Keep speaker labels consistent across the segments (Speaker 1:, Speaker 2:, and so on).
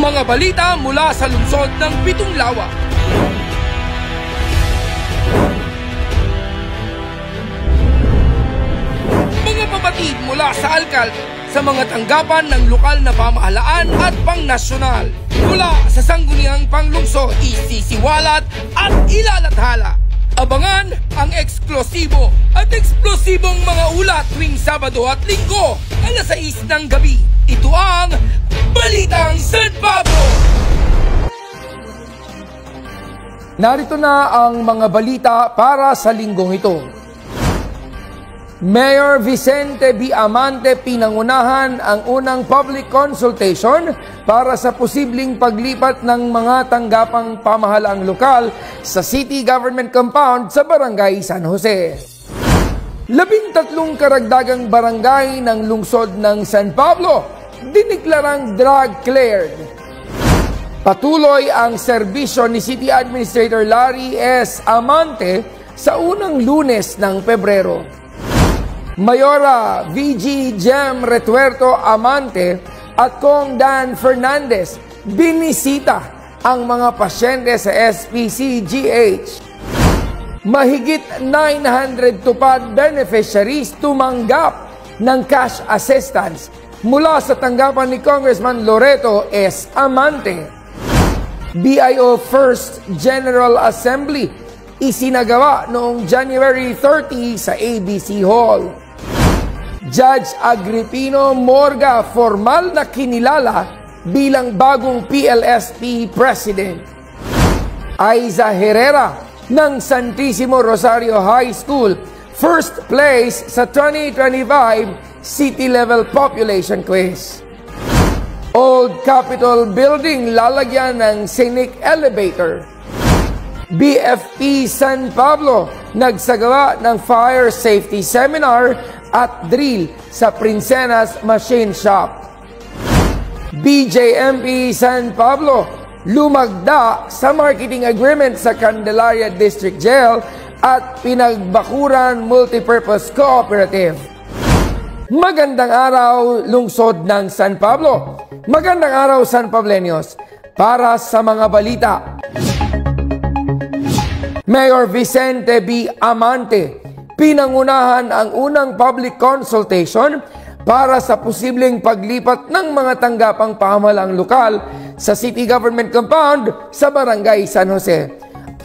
Speaker 1: Mga balita mula sa lungsod ng Pitong Lawa. Mga pabatid mula sa alkalde sa mga tanggapan ng lokal na pamahalaan at pangnasyonal. Mula sa sangguniang panglungsod, isisiwalat at ilalathala. Abangan ang eksklusibo at eksplosibong mga ulat tuwing Sabado at Linggo, alas 6 ng gabi. Ito ang Balitang San Pablo! Narito na ang mga balita para sa linggong ito. Mayor Vicente B. Amante pinangunahan ang unang public consultation para sa posibleng paglipat ng mga tanggapang pamahalaang lokal sa City Government Compound sa Barangay San Jose. 13 karagdagang barangay ng lungsod ng San Pablo diniklarang drug-cleared. Patuloy ang serbisyo ni City Administrator Larry S. Amante sa unang Lunes ng Pebrero. Mayora VG Jem Retuerto Amante at Kong Dan Fernandez binisita ang mga pasyente sa SPCGH. Mahigit 900 tupad beneficiaries tumanggap ng cash assistance mula sa tanggapan ni Congressman Loreto S. Amante. BIO First General Assembly isinagawa noong January 30 sa ABC Hall. Judge Agripino Morga formal na kinilala bilang bagong PLSP President. Aiza Herrera ng Santissimo Rosario High School, first place sa 2025 City Level Population Quiz. Old Capitol Building lalagyan ng scenic elevator. BFP San Pablo nagsagawa ng fire safety seminar at drill sa Princenas Machine Shop. BJMP San Pablo lumagda sa marketing agreement sa Candelaria District Jail at Pinagbakuran Multipurpose Cooperative. Magandang araw, lungsod ng San Pablo. Magandang araw, San Pableños. Para sa mga balita, Mayor Vicente B. Amante pinangunahan ang unang public consultation para sa posibleng paglipat ng mga tanggapang pamahalaang lokal sa City Government Compound sa Barangay San Jose.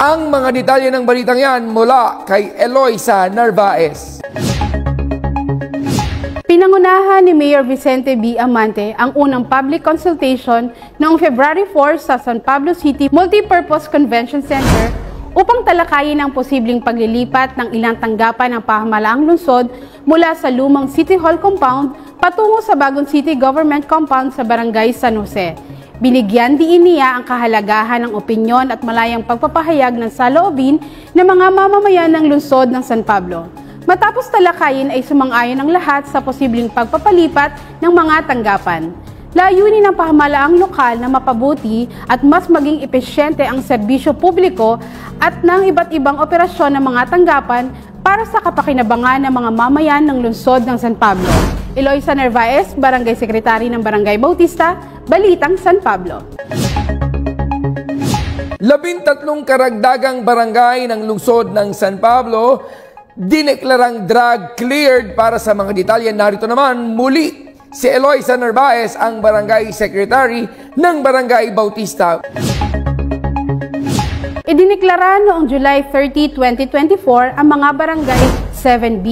Speaker 1: Ang mga detalye ng balitang yan mula kay Eloisa Narvaez.
Speaker 2: Pinangunahan ni Mayor Vicente B. Amante ang unang public consultation noong February 4 sa San Pablo City Multipurpose Convention Center upang talakayin ang posibleng paglilipat ng ilang tanggapan ng pamahalaang lungsod mula sa lumang City Hall Compound patungo sa bagong City Government Compound sa Barangay San Jose. Binigyan diin niya ang kahalagahan ng opinyon at malayang pagpapahayag ng saloobin ng mga mamamayan ng lungsod ng San Pablo. Matapos talakayin ay sumang-ayon ang lahat sa posibleng pagpapalipat ng mga tanggapan. Layunin ng pamahalaang lokal na mapabuti at mas maging epesyente ang serbisyo publiko at ng iba't ibang operasyon ng mga tanggapan para sa kapakinabangan ng mga mamayan ng lungsod ng San Pablo. Eloisa Narvaez, Barangay Secretary ng Barangay Bautista, Balitang San Pablo.
Speaker 1: 13 karagdagang barangay ng lungsod ng San Pablo dineklarang drug-cleared. Para sa mga detalye, narito naman muli si Eloisa Narvaez, ang Barangay Secretary ng Barangay Bautista.
Speaker 2: Idineklara noong July 30, 2024 ang mga barangay 7B,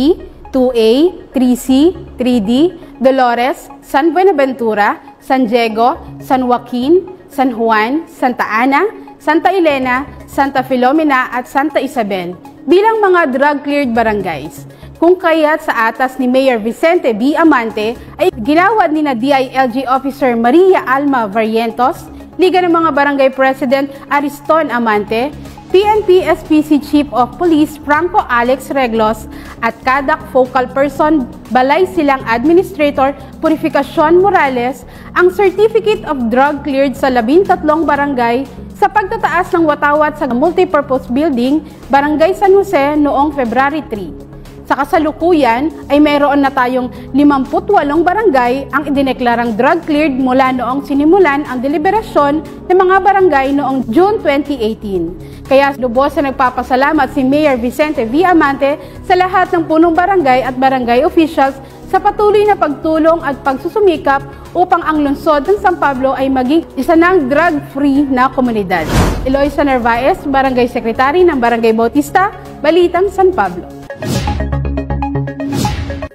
Speaker 2: 2A, 3C, 3D, Dolores, San Buenaventura, San Diego, San Joaquin, San Juan, Santa Ana, Santa Elena, Santa Filomena at Santa Isabel bilang mga drug-cleared barangays. Kung kaya't sa atas ni Mayor Vicente B. Amante ay ginawad ni na DILG Officer Maria Alma Varientos, Liga ng mga Barangay President Ariston Amante, PNP SPC Chief of Police Franco Alex Reglos at CADAC Focal Person Balay Silang Administrator Purificacion Morales ang Certificate of Drug Cleared sa 13 barangay sa pagtataas ng watawat sa Multipurpose Building, Barangay San Jose noong February 3. Sa kasalukuyan ay mayroon na tayong 58 barangay ang idineklarang drug-cleared mula noong sinimulan ang deliberasyon ng mga barangay noong June 2018. Kaya lubos na nagpapasalamat si Mayor Vicente V. Amante sa lahat ng punong barangay at barangay officials sa patuloy na pagtulong at pagsusumikap upang ang lungsod ng San Pablo ay maging isa ng drug-free na komunidad. Eloisa Narvaez, Barangay Secretary ng Barangay Bautista, Balitang San Pablo.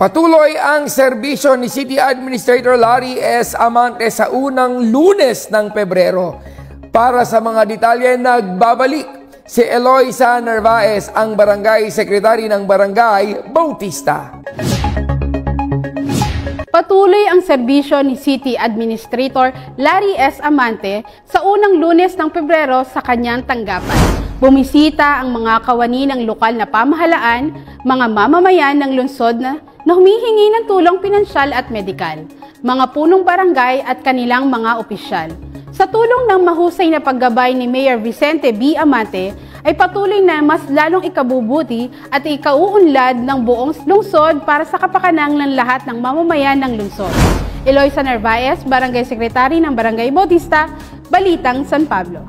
Speaker 1: Patuloy ang serbisyo ni City Administrator Larry S. Amante sa unang Lunes ng Pebrero. Para sa mga detalye, nagbabalik si Eloisa Narvaez, ang Barangay Secretary ng Barangay Bautista.
Speaker 2: Patuloy ang serbisyo ni City Administrator Larry S. Amante sa unang Lunes ng Pebrero sa kanyang tanggapan. Bumisita ang mga kawani ng lokal na pamahalaan, mga mamamayan ng lungsod na humihingi ng tulong pinansyal at medikal, mga punong barangay at kanilang mga opisyal. Sa tulong ng mahusay na paggabay ni Mayor Vicente B. Amante, ay patuloy na mas lalong ikabubuti at ikauunlad ng buong lungsod para sa kapakanang ng lahat ng mamamayan ng lungsod. Eloisa Narvaez, Barangay Secretary ng Barangay Bautista, Balitang San Pablo.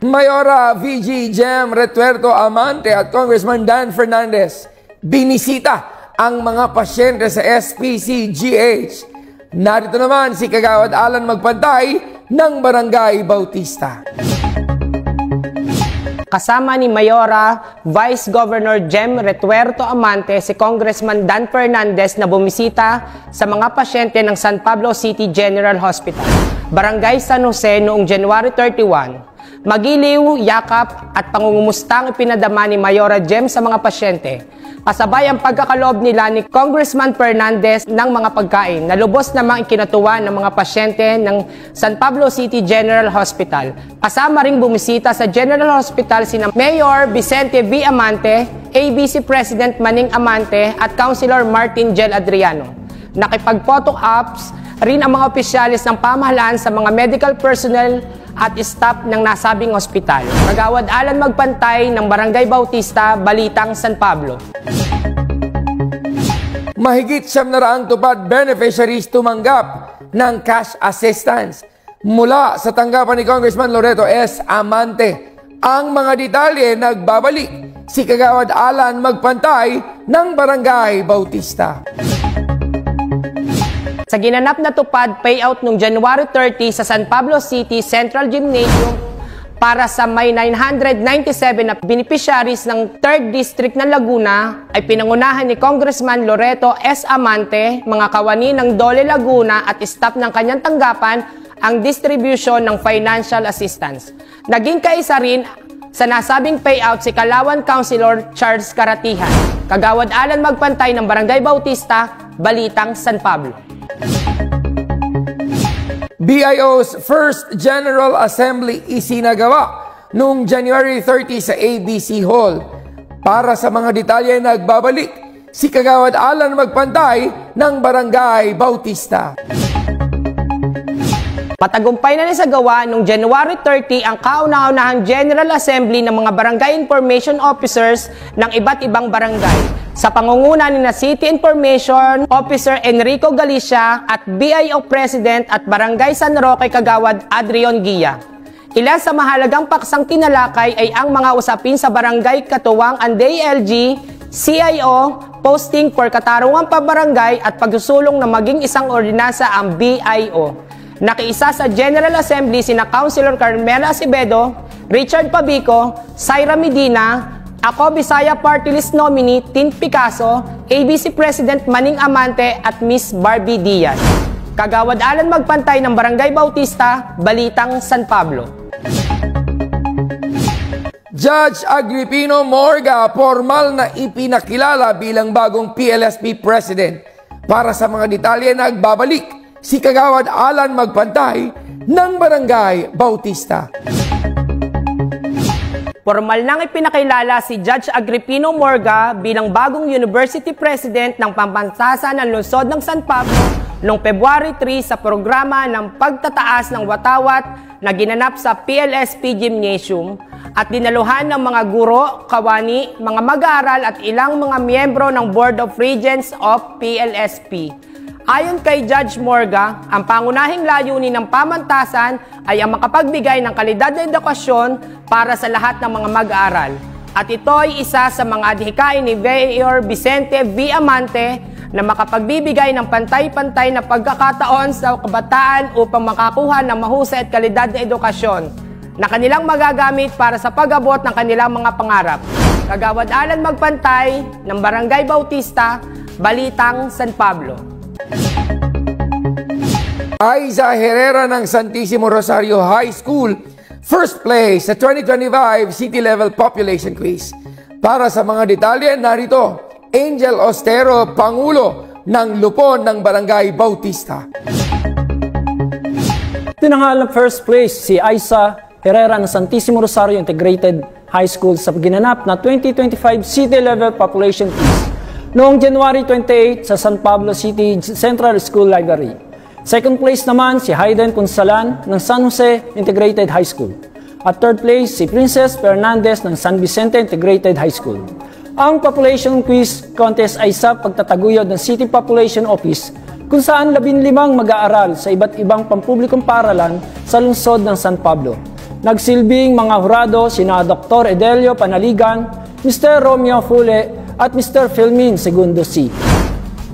Speaker 1: Mayora VG Jem Retuerto Amante at Congressman Dan Fernandez binisita ang mga pasyente sa SPCGH. Narito naman si Kagawad Alan Magpantay ng Barangay Bautista.
Speaker 3: Kasama ni Mayora, Vice Governor Jem Retuerto Amante, si Congressman Dan Fernandez na bumisita sa mga pasyente ng San Pablo City General Hospital, Barangay San Jose noong January 31. Magiliw, yakap at pangungumustang ipinadama ni Mayora Jem sa mga pasyente. Kasabay ang pagkakaloob nila ni Congressman Fernandez ng mga pagkain na lubos namang ikinatuwa ng mga pasyente ng San Pablo City General Hospital. Kasama ring bumisita sa General Hospital sina Mayor Vicente V. Amante, ABC President Manning Amante at Councilor Martin Gel Adriano. Nakipag-photo ops rin ang mga opisyalis ng pamahalaan sa mga medical personnel at staff ng nasabing ospital. Kagawad Alan Magpantay ng Barangay Bautista, Balitang San Pablo.
Speaker 1: Mahigit 700 tupad beneficiaries tumanggap ng cash assistance mula sa tanggapan ni Congressman Loreto S. Amante. Ang mga detalye nagbabalik si Kagawad Alan Magpantay ng Barangay Bautista.
Speaker 3: Sa ginanap na tupad payout noong January 30 sa San Pablo City Central Gymnasium para sa may 997 na beneficiaries ng 3rd District ng Laguna ay pinangunahan ni Congressman Loreto S. Amante, mga kawani ng Dole Laguna at staff ng kanyang tanggapan ang distribution ng financial assistance. Naging kaisa rin sa nasabing payout si Kalawan Councilor Charles Karatihan. Kagawad Alan Magpantay ng Barangay Bautista, Balitang San Pablo.
Speaker 1: BIO's First General Assembly isinagawa noong January 30 sa ABC Hall. Para sa mga detalye nagbabalik si Kagawad Alan Magpantay ng Barangay Bautista.
Speaker 3: Matagumpay na nisagawa noong January 30 ang kauna-unahang General Assembly ng mga Barangay Information Officers ng iba't ibang barangay sa pangunguna ni City Information Officer Enrico Galicia at BIO President at Barangay San Roque Kagawad Adrion Guia. Ilan sa mahalagang paksang tinalakay ay ang mga usapin sa barangay katuwang ang DLG, CIO, posting for katarungang pabarangay at pagsusulong na maging isang ordinansa ang BIO. Nakiisa sa General Assembly sina Councilor Carmela Acevedo, Richard Pabico, Syra Medina, ako Bisaya Party List Nominee Tin Picasso, ABC President Manning Amante at Miss Barbie Diaz. Kagawad Alan Magpantay ng Barangay Bautista, Balitang San Pablo.
Speaker 1: Judge Agripino Morga formal na ipinakilala bilang bagong PLSP President. Para sa mga detalye nagbabalik si Kagawad Alan Magpantay ng Barangay Bautista.
Speaker 3: Formal nang ipinakilala si Judge Agripino Morga bilang bagong University President ng Pambansasan ng Lungsod ng San Pablo noong February 3 sa programa ng pagtataas ng watawat na ginanap sa PLSP Gymnasium. at dinaluhan ng mga guro, kawani, mga mag-aaral at ilang mga miyembro ng Board of Regents of PLSP. Ayon kay Judge Morga, ang pangunahing layunin ng pamantasan ay ang makapagbigay ng kalidad na edukasyon para sa lahat ng mga mag-aaral. At ito ay isa sa mga adhikain ni Mayor Vicente V. Amante na makapagbibigay ng pantay-pantay na pagkakataon sa kabataan upang makakuha ng mahusay at kalidad na edukasyon na kanilang magagamit para sa pag-abot ng kanilang mga pangarap. Kagawad Alan Magpantay ng Barangay Bautista, Balitang San Pablo.
Speaker 1: Aiza Herrera ng Santissimo Rosario High School, first place sa 2025 City Level Population Quiz. Para sa mga detalye, narito, Angel Ostero, Pangulo ng Lupon ng Barangay Bautista.
Speaker 4: Tinangalang first place si Aiza Herrera ng Santissimo Rosario Integrated High School sa ginanap na 2025 City Level Population Quiz noong January 28 sa San Pablo City Central School Library. Second place naman si Hayden Consalan ng San Jose Integrated High School. At third place si Princess Fernandez ng San Vicente Integrated High School. Ang population quiz contest ay sa pagtataguyod ng City Population Office kung saan 15 mag-aaral sa iba't ibang pampublikong paaralan sa lungsod ng San Pablo. Nagsilbing mga hurado sina Dr. Edelio Panaligan, Mr. Romeo Fule at Mr. Filmin Segundo C.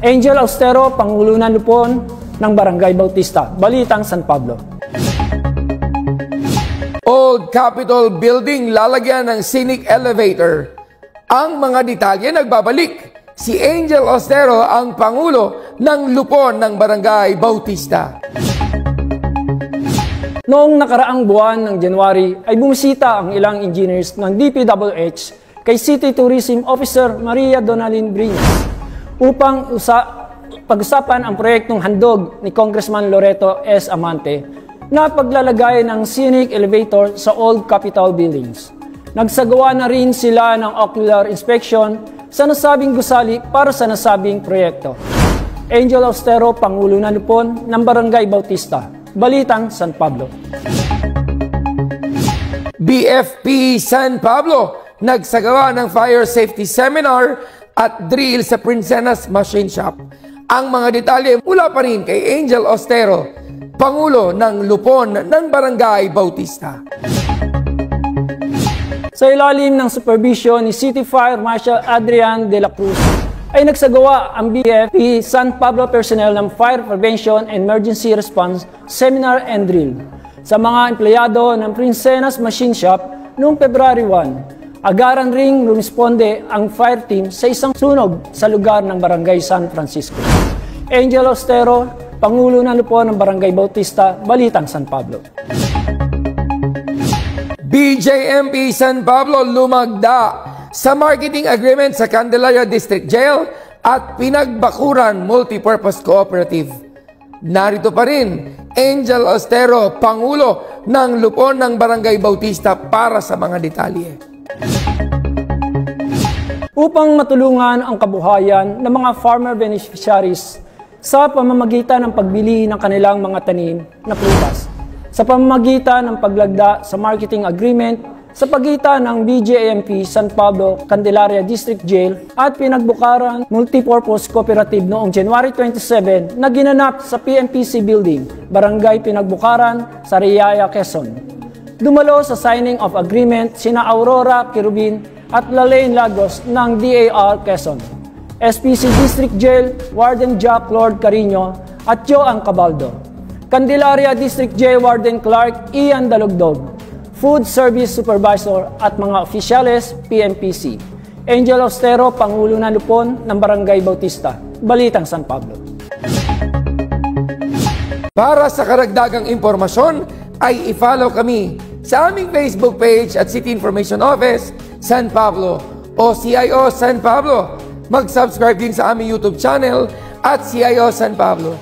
Speaker 4: Angel Austero, Pangulo ng Lupon ng Barangay Bautista, Balitang San Pablo.
Speaker 1: Old Capitol Building lalagyan ng scenic elevator. Ang mga detalye nagbabalik. Si Angel Austero ang Pangulo ng Lupon ng Barangay Bautista.
Speaker 4: Noong nakaraang buwan ng January ay bumisita ang ilang engineers ng DPWH kay City Tourism Officer Maria Donalyn Brinas upang pag-usapan ang proyektong handog ni Congressman Loreto S. Amante na paglalagay ng scenic elevator sa Old Capitol Buildings. Nagsagawa na rin sila ng ocular inspection sa nasabing gusali para sa nasabing proyekto. Angel Austero, Pangulo ng Lupon ng Barangay Bautista, Balitang San Pablo.
Speaker 1: BFP San Pablo nagsagawa ng fire safety seminar at drill sa Princenas Machine Shop. Ang mga detalye mula pa rin kay Angel Austero, Pangulo ng Lupon ng Barangay Bautista.
Speaker 4: Sa ilalim ng supervision ni City Fire Marshal Adrian de la Cruz, ay nagsagawa ang BFP San Pablo personnel ng Fire Prevention and Emergency Response Seminar and Drill sa mga empleyado ng Princenas Machine Shop noong February 1. Agaran ring rumisponde ang fire team sa isang sunog sa lugar ng Barangay San Francisco. Angel Austero, Pangulo ng Lupon ng Barangay Bautista, Balitang San Pablo.
Speaker 1: BJMP San Pablo lumagda sa marketing agreement sa Candelaria District Jail at Pinagbakuran Multipurpose Cooperative. Narito pa rin, Angel Austero, Pangulo ng Lupon ng Barangay Bautista para sa mga detalye.
Speaker 4: Upang matulungan ang kabuhayan ng mga farmer beneficiaries sa pamamagitan ng pagbili ng kanilang mga tanim na prutas, sa pamamagitan ng paglagda sa marketing agreement sa pagitan ng BJMP San Pablo Candelaria District Jail at Pinagbukaran Multipurpose Cooperative noong January 27 na ginanap sa PMPC Building, Barangay Pinagbukaran, Sariaya, Quezon. Dumalo sa signing of agreement sina Aurora Kirubin at Lalaine Lagos ng DAR Quezon, SPC District Jail, Warden Jack Lord Carino at Joan Cabaldo, Candelaria District Jail Warden Clark Ian Dalugdog, Food Service Supervisor at mga opisyales PMPC. Angel Austero, Pangulo ng Lupon ng Barangay Bautista, Balitang San Pablo.
Speaker 1: Para sa karagdagang impormasyon ay i-follow kami sa aming Facebook page at City Information Office San Pablo o CIO San Pablo. Mag-subscribe din sa aming YouTube channel at CIO San Pablo.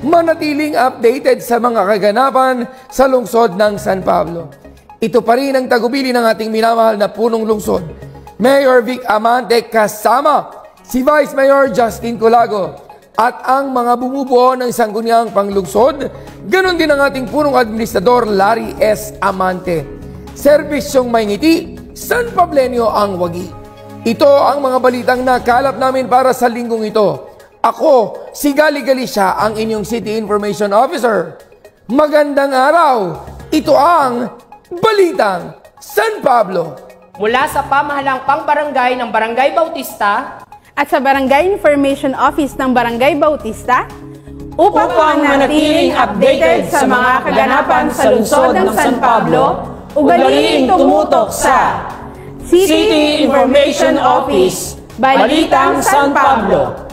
Speaker 1: Manatiling updated sa mga kaganapan sa lungsod ng San Pablo. Ito pa rin ang tagubili ng ating minamahal na punong lungsod, Mayor Vic Amante kasama si Vice Mayor Justin Colago at ang mga bumubuo ng sangguniang panglungsod, ganon din ang ating punong administrador Larry S. Amante. serbisyong may ngiti, San Pablenyo ang wagi. Ito ang mga balitang nakalap namin para sa linggong ito. Ako, si Gali Galicia, ang inyong City Information Officer. Magandang araw! Ito ang Balitang San Pablo.
Speaker 3: Mula sa pamahalang pangbarangay ng Barangay Bautista
Speaker 2: At sa Barangay Information Office ng Barangay Bautista, upang manatiling updated sa mga kaganapan sa lungsod ng San Pablo, ugaliing tumutok sa City Information Office, Balitang San Pablo.